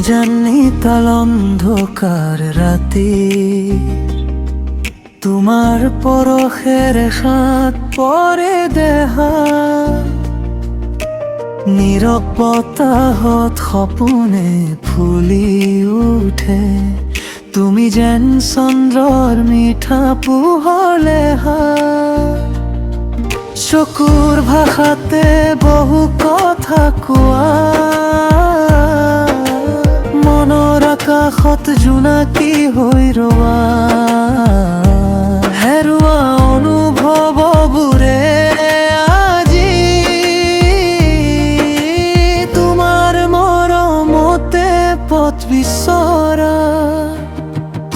জানিতাল অন্ধকার রাতি তোমার পরশের সাত পরে দেহা নীরৱ বতাহত সপোনে ফুলি উঠে তুমি যেন চন্দ্ৰৰ মিঠা পোহৰ লেহা চকুৰ ভাষাতে বহু কথা কোৱা মনৰ আকাশত জোনাকী হৈ ৰোৱা হেৰুৱা অনুভৱবোৰে আজি তোমাৰ মৰমতে পথ বিচৰা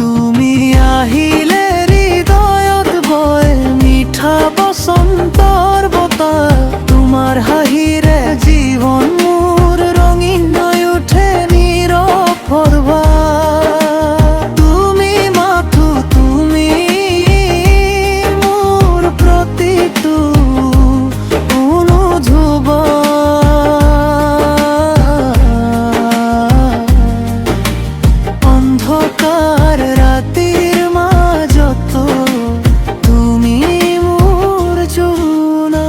তুমি আহিলে হৃদয়ত বয় মিঠা বসন্তৰ বতাহ তোমাৰ হাঁহিৰে জীৱন মোৰ ৰঙীন হৈ উঠে নীৰৱ পৰ্বা তুমি মাথো তুমি মোৰ প্ৰতিটো অনুভৱ অন্ধকাৰ ৰাতিৰ মাজত তুমি মোৰ জোনা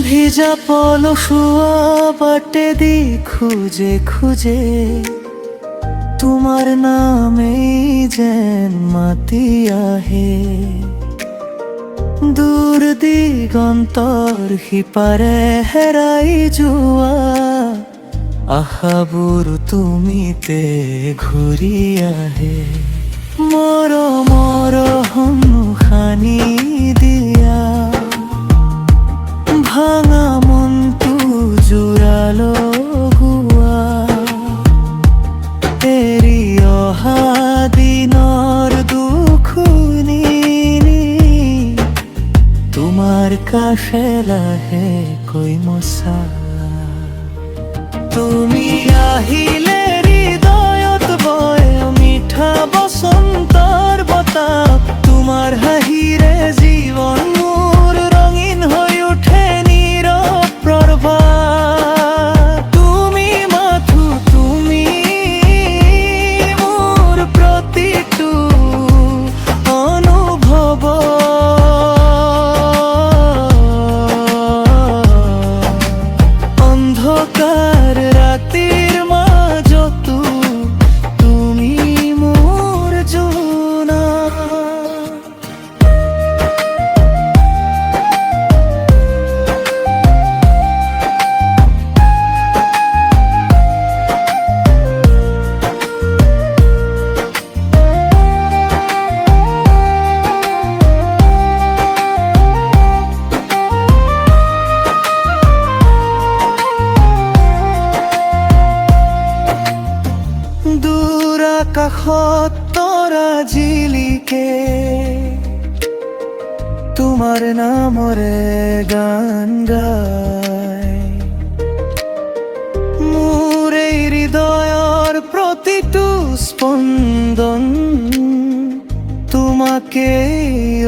ভিজা পলসুৱা বাটেদি খুঁজে খুঁজে তোমাৰ নামেই যেন মাতি আহে দূৰ দিগন্তৰ সিপাৰে হেৰাই যোৱা আশাবোৰ তুমিতে ঘূৰি আহে মৰমৰ সন্মুখানি দিয়া ভাঙা মনটো জোৰালো গোৱা এৰি অহা দিনৰ দুখ নি তোমাৰ কাষে লাহেকৈ মচা তুমি আহিলে হৃদয়ত বয় মিঠা বসন্তৰ বতাহ তোমাৰ হাঁহিৰে জীৱন মোৰ ৰঙীন হৈ উঠে নীৰৱ প্ৰভা তুমি মাথো তুমি মোৰ প্ৰতিটো অনুভৱ অন্ধকাৰ ৰাতিৰ মাজতো তুমি মোৰ জোনা দূৰ আকাশত তৰা জিলিকে তোমাৰ নামৰে গান গায় মোৰ এই হৃদয়ৰ প্ৰতিটো স্পন্দন তোমাকে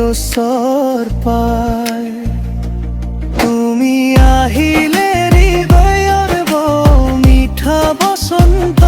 ওচৰ পায় তুমি আহিলে হৃদয়ৰ মিঠা বসন্ত